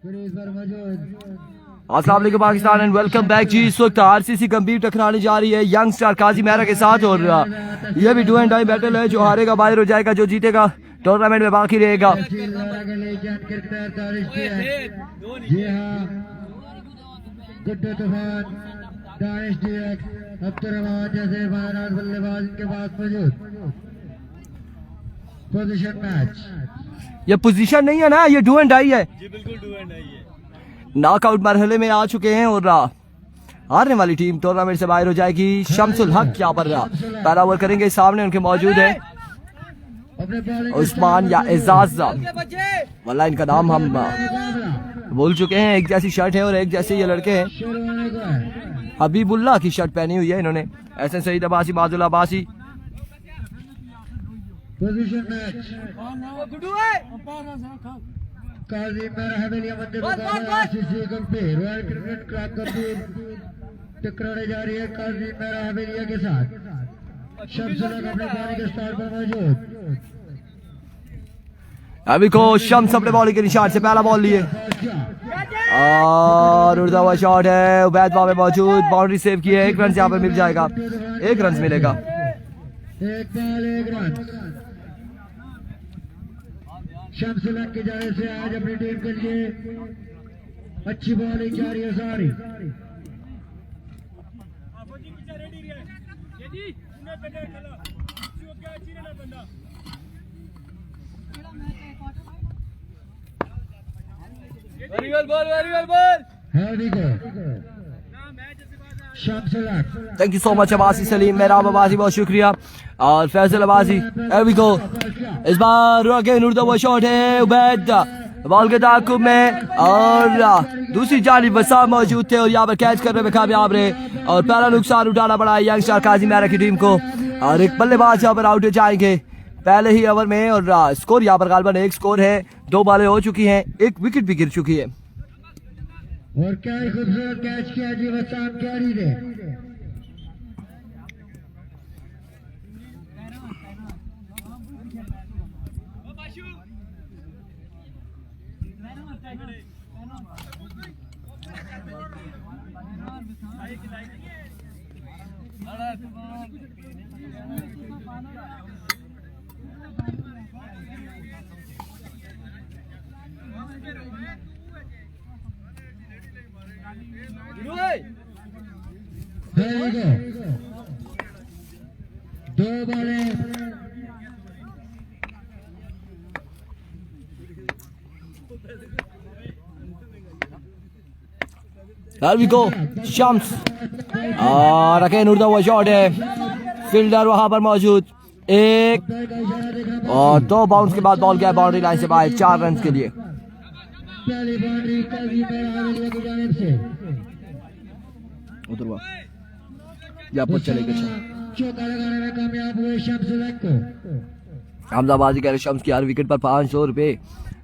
अस्सलाम वालेकुम Pakistan and welcome back जी। इस वक्त आरसीसी गंभीर टकराने जा रही है यंग स्टार काजी मेहरा के साथ और ये भी डू एंड डाई बैटल है। जो हारेगा बाहर हो जाएगा, जो जीतेगा टूर्नामेंट में बाकी रहेगा। पोजीशन मैच, ये पोजीशन नहीं है ना, ये डू एंड डाई है जी, बिल्कुल डू एंड डाई है। नॉकआउट मरहले में आ चुके हैं और हारने वाली टीम टूर्नामेंट से बाहर हो जाएगी। शमसुल हक यहाँ पर पहला ओवर करेंगे, सामने उनके मौजूद है उस्मान या एजाज, वल्लाह इनका नाम हम भूल चुके हैं। एक जैसी शर्ट है और एक जैसे ये लड़के हैं। हबीबुल्लाह की शर्ट पहनी हुई है इन्होंने। एहसन सईद अब्बासी, बाजुल अब्बासी। पोजीशन मैच, काजी मेहरा हवेलिया मंदिर आरसीसी गंभीर रॉयल क्रिकेट क्लब गंभीर टकराने जा रही है काजी मेहरा हवेलिया के साथ। शमसुल हक अपने पानी के स्टार पर मौजूद। अभी को शम्स अपने बॉलिंग के निशान से पहला बॉल लिए और उड़ता हुआ शॉट है। उबैद बाबे मौजूद, बाउंड्री सेव की है। 1 रन यहाँ पर मिल जाएगा, 1 रन मिलेगा। एक बॉल 1 रन शमसुल हक की जाने से आज अपनी टीम के लिए अच्छी बॉलिंग जारी है सारी। शमसुल हक, thank you so much Abbasi Salim, मेरा अब्बासी बहुत शुक्रिया और फैसल अब्बासी। एवी को इस बार अगेन उड़ता हुआ शॉट है। उबैद बॉल के ताकुब में और दूसरी जानिब वसा मौजूद थे और यहाँ पर कैच करने में कामयाब रहे और पहला नुकसान उठाना पड़ा यंग स्टार काजी मेहरा की टीम को। और एक बल्लेबाज यहाँ पर आउट हो जाएंगे पहले ही ओवर में और स्कोर यहाँ पर गालबन 1 स्कोर है। 2 बॉलें हो चुकी हैं, 1 विकेट भी गिर चुकी है। और क्या खूबसूरत कैच किया जी वसाम कैरी ने। दो बॉलें शम्स और अगेन उड़ता हुआ शॉट है। फील्डर वहां पर मौजूद, 1 और 2 बाउंस के बाद बॉल गया बाउंड्री लाइन से बाहर 4 रन के लिए। पहली बाउंड्री काजी मेहरा हवेलिया की जानिब से उधर या पर चलेगा। चौका लगाने में कामयाब हुए शमसुल हक को। अहमदाबादी कह रहे शम्स की हर विकेट पर 500 रुपए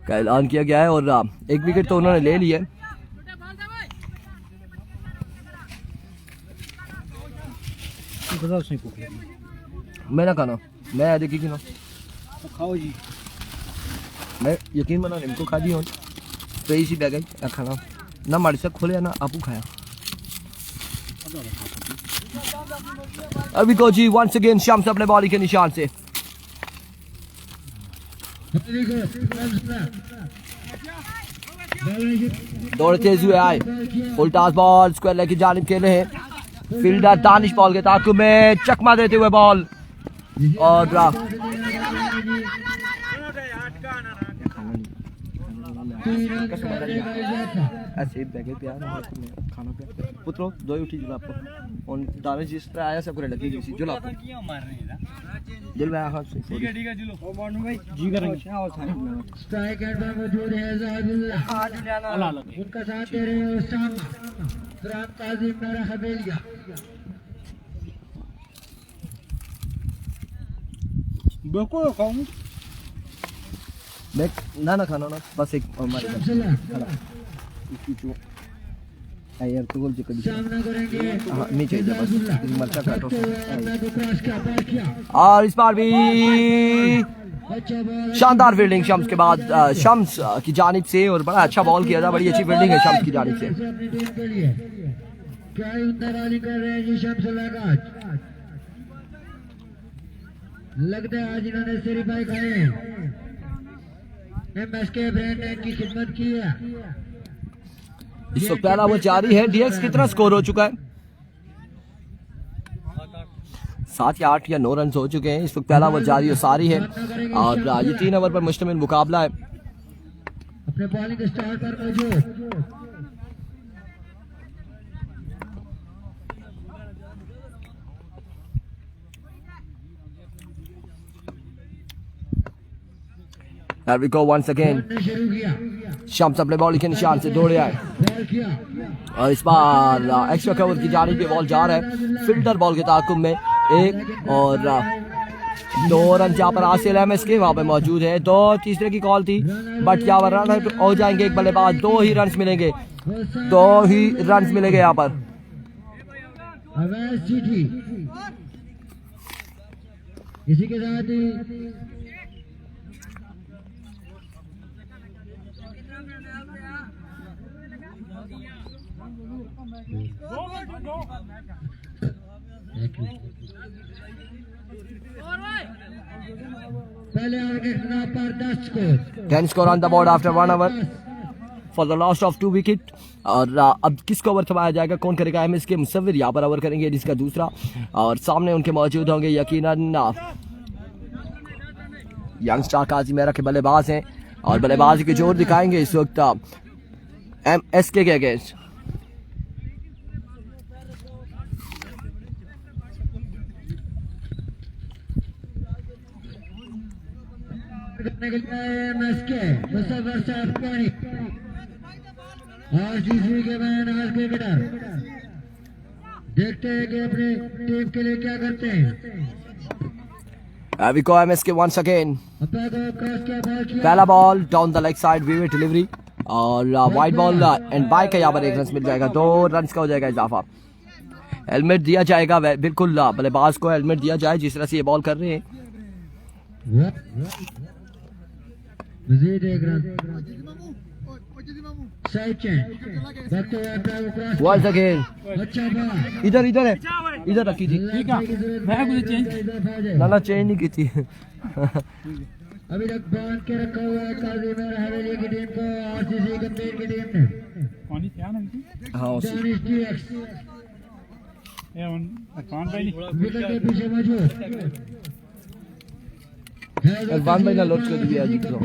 का ऐलान किया गया है और 1 विकेट तो उन्होंने ले लिया। मैं ना खाना, मैं देखी कि ना तो खाओ जी, मैं यकीन मना इनको खा दी हूँ तो इसी बैग है खाना ना मारी से खोले ना आपू खाया। अभी को जी वंस अगेन शम्स अपने बॉलिंग के निशान से दौड़ तेज हुए आए। Full toss ball square leg की जानिब खेले हैं। फील्डर दानिश बॉल के ताकू में चकमा देते हुए बॉल और ऐसे बैगे प्यार खाना पे पुत्रो दो उठी जुला आपको और दानिश जिस तरह आया सबको लगी किसी जुला आपको दिल में हाथ से ठीक है जुलो ओ मानू भाई जी करेंगे। स्ट्राइक एंड पर मौजूद है ज़ाहिदुल्लाह, उनका साथ दे रहे हैं उस्ताद ग्राम काजी मेहरा हवेलिया। बको खाऊं मैं ना खाना ना बस एक हमारे यार तो गोल चिकन सामना करेंगे हाँ नीचे जा बस मरचा काटो अल्लाह को क्रॉस किया पास किया और इस बार भी अच्छा बॉल शानदार फील्डिंग शम्स के बाद शम्स की जानिब से और बड़ा अच्छा बॉल किया था बड़ी अच्छी फील्डिंग है शम्स की जानिब से अपनी टीम के लिए क्या ही उम्दा बॉलिंग कर रहे हैं जी शमसुल्लाह का लगता है आज इन्होंने सिरिफाई खाए हैं एमएसके ब्रांड ने इनकी खिदमत की है इस वक्त पहला वो जारी है डीएक्स कितना स्कोर हो चुका है 7 या 8 या 9 रन हो चुके हैं इस वक्त पहला वो जारी और सारी है और ये 3 ओवर पर मुश्तमिल मुकाबला है अपने बॉलिंग स्टार पर मौजूद There we go once again. ने शुरू किया शम्स अपने बॉलिंग के निशान से दौड़े आए बॉल किया और इस बार एक्स्ट्रा कवर की जानिब पे बॉल जा रहा है फिल्टर बॉल के ताकुब में एक और 2 रन यहाँ पर हासिल एमएस के वहाँ पे मौजूद है 2 तीसरे की कॉल थी बट यहाँ पर रन आउट हो जाएंगे एक बल्लेबाज 2 ही रन मिलेंगे 2 ही रन मिलेंगे यहाँ पर अवैध चिट्ठी इसी के साथ ही पहले ओवर के खिलाफ पर 10 score 10 score on the board after 1 over for the loss of 2 wicket और अब किसको ओवर थमाया जाएगा कौन करेगा एमएस के मुसव्विर यहाँ पर ओवर करेंगे जिसका दूसरा और सामने उनके मौजूद होंगे यकीनन यंगस्टर काजिमेरा के बल्लेबाज हैं और बल्लेबाजी के जोर दिखाएंगे इस वक्त एमएसके के अगेंस्ट करने के लिए एमएसके मुसव्विर साहब पानी आरसीसी के मैन आज क्रिकेटर देखते हैं कि अपने टीम के लिए क्या करते हैं we go MSK once again अपना को क्रॉस किया बॉल किया पहला ball down the leg side वीवे डिलीवरी और वाइड बॉल एंड बाय का यहाँ पर 1 रन मिल जाएगा 2 रन का हो जाएगा इजाफा हेलमेट दिया जाएगा बिल्कुल बल्लेबाज को हेलमेट दिया जाए जिस तरह से ये बॉल कर रहे हैं मजीद 1 रन साइड चेंज वक्त अपना को क्रॉस वंस अगेन अच्छा बॉल इधर इधर है इधर रखी थी ठीक है मैं कुछ चेंज ना चेंज नहीं की थी अभी तक बांध के रखा हुआ है काजिमेरा हवेली की टीम को आरसीसी गंभीर की टीम ने पानी क्या ना हाँ दानिश डीएक्स ये पान भाई विकेट के पीछे मौजूद अरफान भाई ने लॉट कर दिया जी तो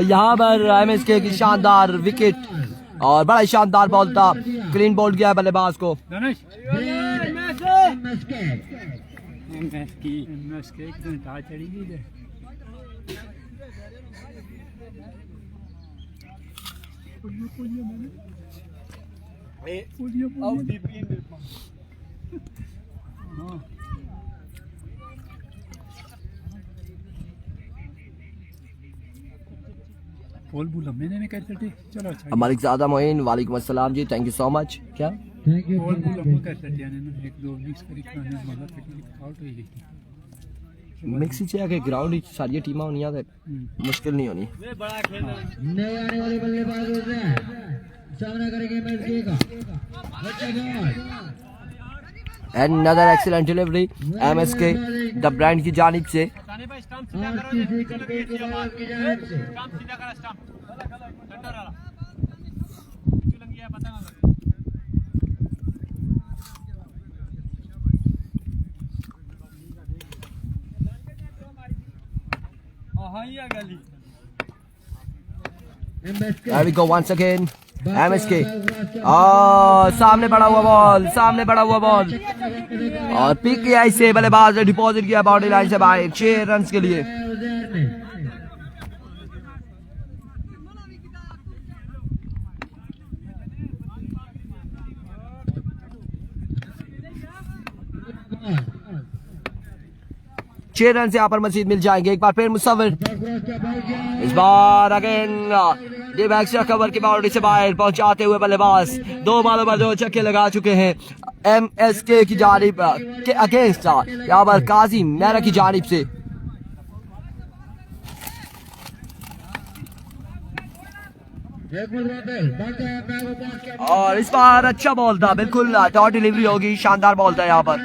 यहाँ पर एमएसके की शानदार विकेट और बड़ा शानदार बॉल था क्लीन बॉल गया बल्लेबाज को धनुष एमएसके एकदम ता चढ़ी गई बोल बोल मैंने करते थे चलो अच्छा मलिक ज़ादा मोइन वालेकुम अस्सलाम जी थैंक यू सो मच क्या थैंक यू बोल बोल करते थे यानी एक दो मिक्स करी खाने मजा टेक्निक आउट हो गई मिक्सी चाहिए कि ग्राउंड सारी टीमां होनी है मुश्किल नहीं होनी नए आने वाले बल्लेबाज होते हैं सामना करेंगे एमएसके का अच्छा ball Another excellent delivery MSK the brand की जानिब से आरसीसी गंभीर की बात की जानिब से MSK There we go once again MSK सामने पड़ा हुआ बॉल और पीकेआई से बल्लेबाज ने डिपॉजिट किया बाउंड्री लाइन से बाहर 6 रन के लिए छह रन से यहाँ पर मजीद मिल जाएंगे एक बार फिर मुसव्विर इस बार अगेन डीप एक्स कवर की बाउंड्री से बाहर पहुंचाते हुए बल्लेबाज 2 बॉलों पर 2 छक्के लगा चुके हैं MSK की जानिब के अगेंस्ट यहाँ पर काजी मेरा की जानिब से। और इस बार अच्छा बॉल था, बिल्कुल डॉट डिलीवरी होगी, शानदार बॉल था यहाँ पर।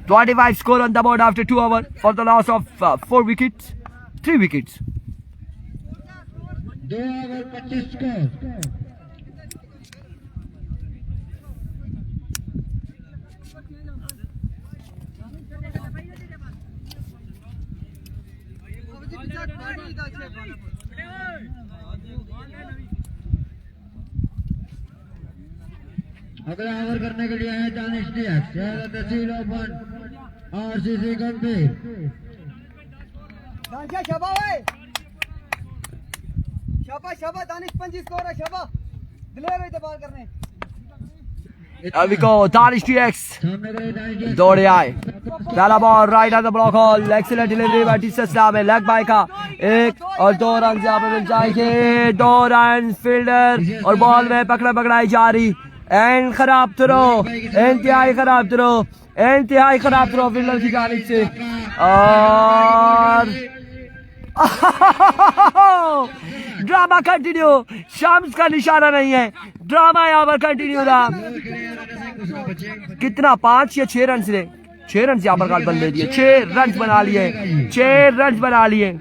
25 score on the board after 2 overs for the loss of 3 wickets. 2 over 25 score. अगला ओवर करने के लिए है दानिश डियाक्स, तहसील ओपन RCC गंभीर। शाबा दानिश 25 स्कोर है, शाबा दिले भाई दबाव करने। अभी को दानिश DX दौड़े आए, पहला ball right on the block hole, excellent delivery by टीसला में लेग बाय का 1 और 2 रन यहाँ पे मिल जाएंगे। 2 रन फील्डर और बॉल में पकड़ाई जा रही एंड खराब थ्रो, इंतहाई खराब थ्रो फील्डर की जानिब से। और ड्रामा कंटिन्यू, शम्स का निशाना नहीं है, ड्रामा यहाँ पर कंटिन्यू था। कितना 5 या 6 रन से 6 रन यहाँ पर काल बन दे दिए, 6 रन बना लिए।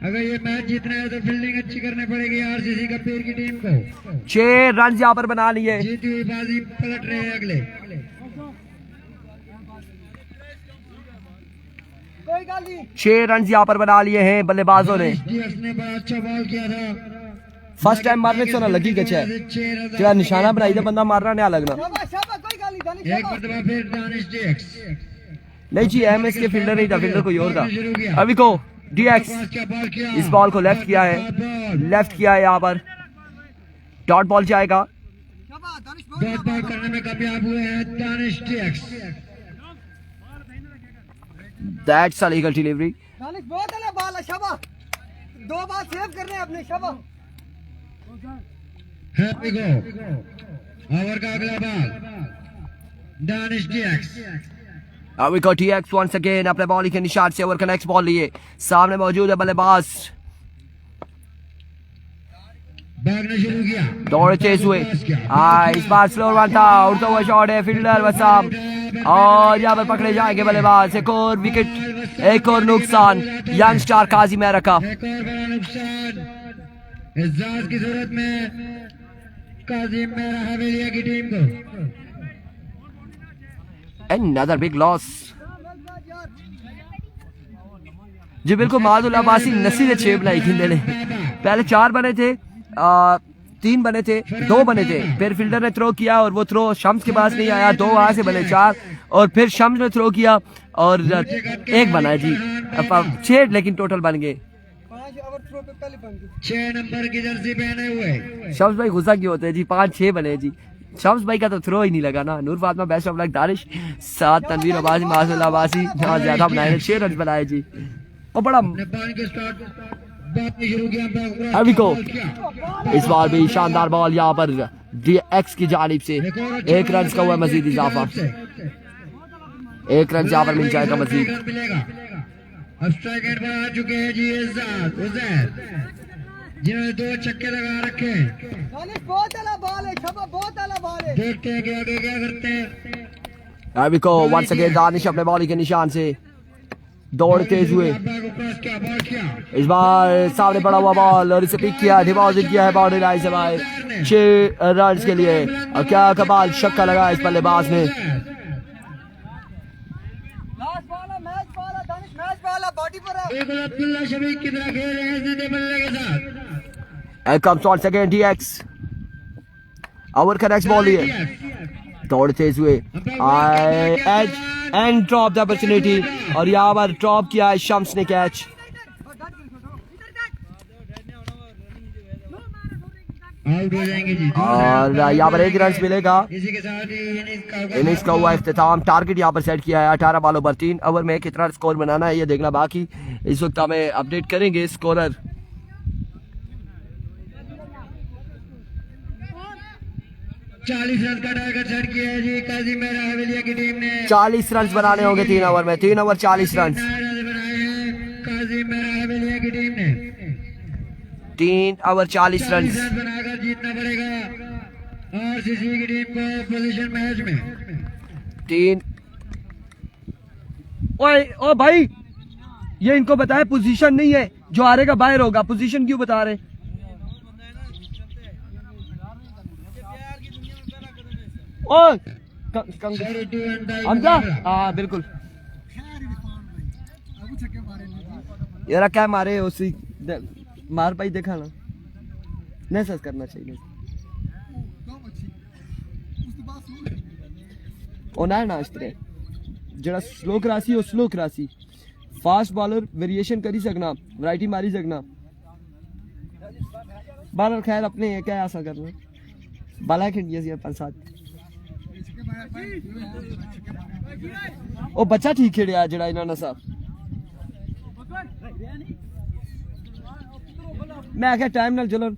अगर ये मैच जीतना है तो फील्डिंग अच्छी करनी पड़ेगी RCC गंभीर की टीम को। 6 रन यहाँ पर बना लिए, जीती हुई बाजी पलट रहे हैं अगले। कोई गाल नहीं। 6 रन यहाँ पर बना लिए हैं बल्लेबाजों ने। ने बड़ा अच्छा बॉल किया था, फर्स्ट टाइम मारने से ना लगी कच है, तेरा निशाना बनाई था बंदा मारना नहीं लगना। शाबा कोई गाल नहीं दानिश। एक मरतबा फिर दानिश DX। नहीं जी MS के फील्डर नहीं था, फील्डर कोई और था। अभी को DX इस बॉल को लेफ्ट किया है यहाँ पर, डॉट बॉल जाएगा। शाबा दानिश डॉट बॉल करने में कामयाब हुए हैं Danish DX। That's a legal delivery. Danish बहुत अला बॉल है, शाबा 2 बार सेव करने अपने, शाबा। Happy go. ओवर का अगला ball Danish DX। We got DX once again अपने बॉल के निशान से ओवर का नेक्स्ट बॉल लिए, सामने मौजूद है बल्लेबाज, भागना शुरू किया, दौड़ तेज हुए। इस बार स्लो रन था, उड़ता हुआ शॉट है फील्डर वसाम, और यहाँ पर पकड़े जाएंगे बल्लेबाज। एक और विकेट, एक और नुकसान यंग स्टार काजी मेरा का। एक और बड़ा नुकसान इजाज की सूरत में काजी मेरा हवेलिया की टीम को। Another big loss। जी बिल्कुल, मादुल अब्बासी नसीब ने 6 बनाई खेलने ने। पहले 4 बने थे, 3 बने थे, 2 बने थे, फिर फील्डर ने थ्रो किया और वो थ्रो शम्स के पास नहीं आया, 2 वहां से बने 4, और फिर शम्स ने थ्रो किया और 1 बना जी। अब 6 लेकिन टोटल बन गए। 5 ओवर थ्रो पे पहले बन गई। 6 नंबर की जर्सी पहने हुए शम्स भाई गुस्सा क्यों होते हैं जी, 5-6 बने जी। शम्स भाई का तो थ्रो ही नहीं लगा ना। Noor Fatima best of luck Danish 7, Tanveer Abbasi, Masool Abbasi ज्यादा बनाए, 6 रन बनाए जी। और बड़ा नेपाल के स्टार्ट बात नहीं शुरू किया, अभी को इस बार भी शानदार बॉल यहाँ पर DX की जानिब से। 1 रन का हुआ मजीद इजाफा, 1 रन यहाँ पर मिल जाएगा मजीद। मिलेगा। अब स्ट्राइक रेट पर आ चुके हैं जी इजाज उजैर, जिन्होंने 2 छक्के लगा रखे हैं। दानिश बहुत अला बॉल है, शाबा बहुत अला बॉल है। देखते हैं कि आगे क्या करते हैं। अभी को वंस अगेन दानिश अपने बॉल के निशान से दौड़ तेज हुए। इस बार सामने पड़ा हुआ बॉल और इसे पिक किया, डिपॉजिट किया है बाउंड्री लाइन से बाहर 6 रन के लिए। और क्या कमाल छक्का लगा इस बल्लेबाज ने। लास्ट बॉल है, मैच बॉल है दानिश, मैच बॉल है, बॉडी पर है। बिल्कुल अब्दुल्ला शफीक की तरह खेल रहे हैं सीधे बल्ले के साथ। And comes once again DX, over का नेक्स्ट बॉल लिए, दौड़ तेज हुए, edge and drop the opportunity, और यहाँ पर ड्रॉप किया है शम्स ने कैच। आउट हो जाएंगे जी। और यहाँ पर 1 रन मिलेगा। इसी के साथ ही इनिंग्स का हुआ इख्तिताम। टारगेट यहाँ पर सेट किया है 18 बॉलों पर 3 ओवर में कितना स्कोर बनाना है ये देखना बाकी। इस वक्त हमें अपडेट करेंगे स्कोरर। 40 रन का टारगेट सेट किया है जी काजी मेरा हवेलिया की टीम ने। 40 रन बनाने होंगे 3 ओवर में। 3 ओवर 40 रन बनाए हैं काजी मेरा हवेलिया की टीम ने। 3 ओवर 40 रन बनाकर जीतना पड़ेगा आरसीसी की टीम को पोजीशन मैच में। 3। ओए ओ भाई ये इनको बताए पोजीशन नहीं है, जो हारेगा बाहर होगा। पोजीशन क्यों बता रहे? ओए हमजा हाँ बिल्कुल यार क्या मारे उसी मार पाई देखा ना नहीं सच करना चाहिए ओना ना इस्ते जरा स्लो करासी और स्लो करासी फास्ट बॉलर वेरिएशन करी सकना वैरायटी मारी सकना बॉलर खैर अपने क्या ऐसा करना बाला खिंडिया सी 5-7 ओ बच्चा ठीक खेड़िया जड़ा इन्होंने साहब मैं आख्या टाइम नाल चलो।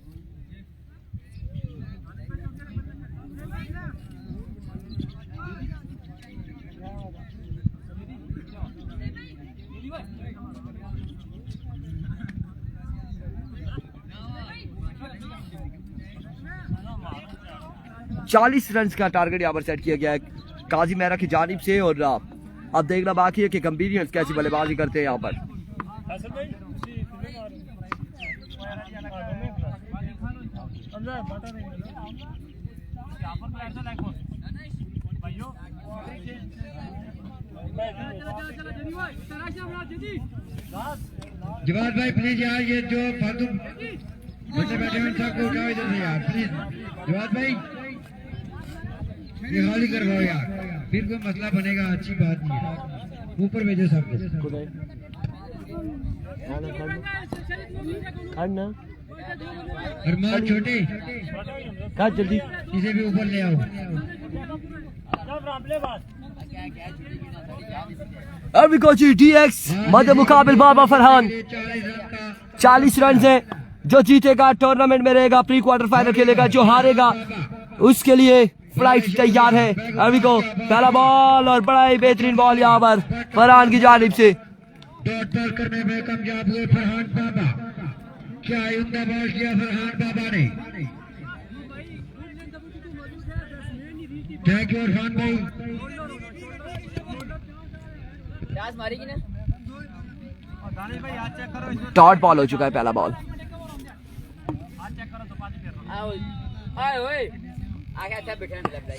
चालीस रन का टारगेट यहाँ पर सेट किया गया है काजी मेहरा की जानिब से। और अब देखना बाकी है कि कंपीनियंस कैसी बल्लेबाजी करते हैं यहाँ पर। जवाब भाई प्लीज यार ये जो फालतू बच्चे बैठे हैं सबको उठाओ इधर से यार प्लीज। जवाब भाई ये खाली करवाओ यार फिर कोई मसला बनेगा अच्छी बात नहीं है। ऊपर भेजो सबको। अरमान छोटे कहा जल्दी इसे भी ऊपर ले आओ। अभी कोची DX मध्य मुकाबिल बाबा फरहान 40 रन है। जो जीतेगा टूर्नामेंट में रहेगा, प्री क्वार्टर फाइनल खेलेगा। जो हारेगा उसके लिए फ्लाइट तैयार है। अभी को पहला बॉल और बड़ा ही बेहतरीन बॉल यहाँ पर फरहान की जानिब से। डॉट बॉल करने में कामयाब हुए फरहान बाबा। क्या उम्दा बॉल किया फरहान बाबा ने। थैंक यू इरफान भाई। डॉट बॉल हो चुका है पहला बॉल।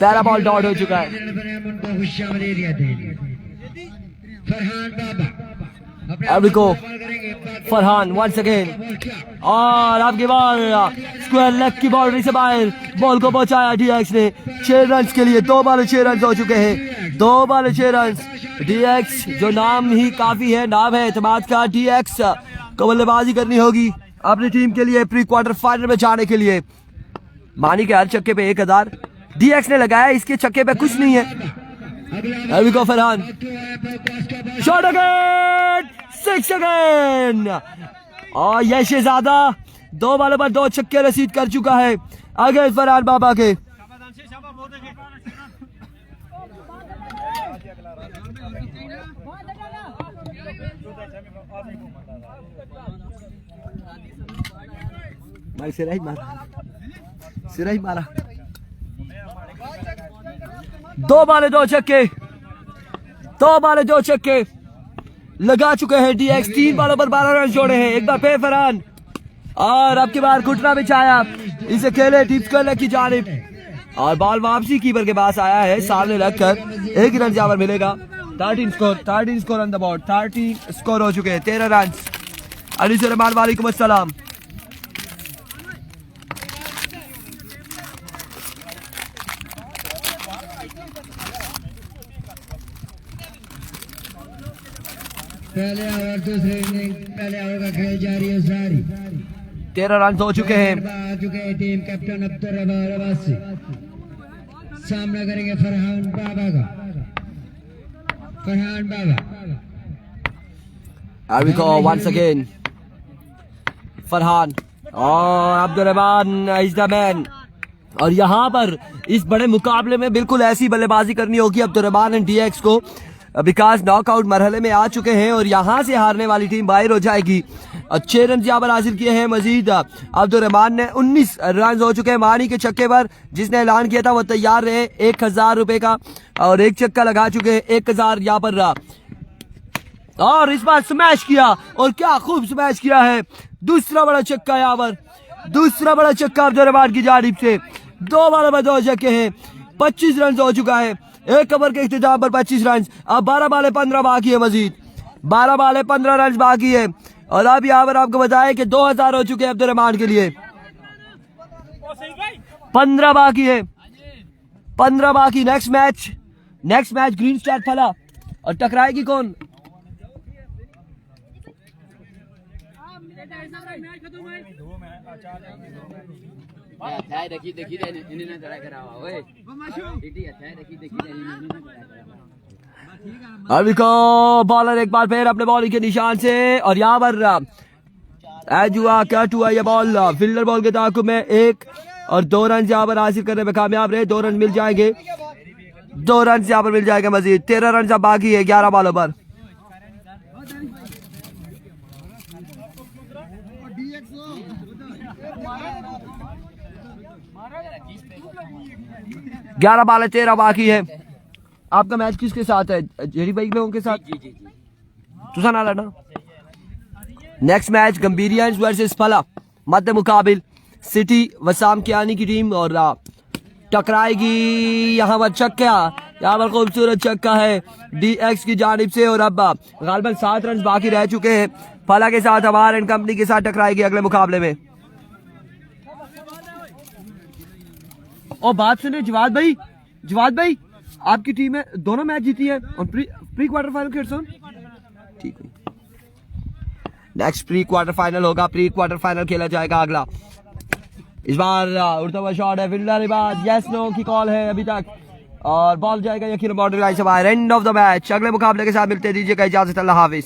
पहला बॉल डॉट हो चुका है। फरहान बाबा अभी को फरहान वंस अगेन और आपके बॉल स्क्वायर लेग की बाउंड्री से बाहर बॉल को पहुंचाया DX ने 6 रन के लिए। 2 बॉल 6 रन हो चुके हैं। 2 बॉल 6 रन। DX जो नाम ही काफी है, नाम है एतमाद का। DX को बल्लेबाजी करनी होगी अपनी टीम के लिए प्री क्वार्टर फाइनल में जाने के लिए। मानी के हर छक्के पे 1000 DX ने लगाया, इसके छक्के पे कुछ नहीं है। अभी को फरहान शॉट अगेन 6 अगेन और यह शहजादा 2 बॉलों पर 2 छक्के रसीद कर चुका है अगेंस्ट फरहान बाबा के। भाई सिरा ही मारा 2 बॉल 2 छक्के। 2 बॉल 2 छक्के लगा चुके हैं DX। 3 बॉलों पर 12 रन जोड़े हैं। एक बार फिर फरहान और अब की बार घुटना बिछाया, इसे खेले टिप्स करने की जानिब और बॉल वापसी कीपर के पास आया है सामने लगकर। 1 रन यहाँ पर मिलेगा। 13 score on the board. 13 score हो चुके हैं। 13 रन। अली रहमान वालेकुम अस्सलाम। पहले ओवर दूसरे इनिंग पहले ओवर का खेल जारी है सारी। 13 रन हो चुके हैं। आ चुके हैं team captain Abdul rubber Abbasi, सामना करेंगे फरहान बाबा का। फरहान बाबा Here we go once again. Farhan और Abdul Rahman is the man. और यहाँ पर इस बड़े मुकाबले में बिल्कुल ऐसी बल्लेबाजी करनी होगी अब्दुल रहमान एंड डीएक्स को, विकास नॉकआउट मरहले में आ चुके हैं और यहाँ से हारने वाली टीम बाहर हो जाएगी। 6 रन यहाँ पर हासिल किए हैं मजीद अब्दुल रहमान ने। 19 रन हो चुके हैं मानी के छक्के पर, जिसने ऐलान किया था वो तैयार रहे 1000 रुपए का, और एक छक्का लगा चुके हैं 1000 यहाँ पर रहा। और इस बार स्मैश किया, और क्या खूब स्मैश किया है। दूसरा बड़ा छक्का यहाँ पर, दूसरा बड़ा छक्का अब्दुल रहमान की जानिब से। 2 बालों में 2 छक्के हैं। 25 रन हो चुका है एक ओवर के इख्तिताम पर। 25 रन, अब 12 बाले 15 बाकी है मजीद। 12 बाले 15 रन बाकी है। और अब यहाँ पर आपको बताया कि 2000 हो चुके हैं अब्दुल रहमान के लिए। 15 बाकी है, 15 बाकी। नेक्स्ट मैच ग्रीन स्टार फला, और टकराएगी कौन? अभी को बॉलर एक बार फिर अपने बॉलिंग के निशान से, और यहाँ पर एज हुआ कट हुआ ये बॉल। फील्डर बॉल के ताकुब में 1 और 2 रन यहाँ पर हासिल करने में कामयाब रहे। 2 रन मिल जाएंगे, 2 रन यहाँ पर मिल जाएंगे मजीद। 13 रन अब बाकी है 11 बॉलों पर। ग्यारह बाल 13 बाकी है। आपका मैच किसके साथ है? जेरी भाई लोगों के साथ? तुसा ना लड़ना। नेक्स्ट मैच गंभीरियंस वर्सेस फला, मध्य मुकाबिल सिटी वसाम कियानी की टीम, और टकराएगी यहाँ पर छक्का। यहाँ पर खूबसूरत छक्का है डीएक्स की जानिब से, और अब गालिबन 7 रन बाकी रह चुके हैं। फला के साथ हमार एंड कंपनी के साथ टकराएगी अगले मुकाबले में। और बात सुनिए जवाद भाई आपकी टीम है दोनों मैच जीती है, और प्री क्वार्टर फाइनल खेल ठीक है। नेक्स्ट प्री क्वार्टर फाइनल होगा, प्री क्वार्टर फाइनल खेला जाएगा अगला। इस बार उड़ता हुआ शॉट है, फील्डर के बाद यस नो की कॉल है अभी तक, और बॉल जाएगा यकीन बाउंड्री लाइन से बाहर। End of the match. अगले मुकाबले के साथ मिलते, दीजिएगा इजाजत, अल्लाह हाफिज।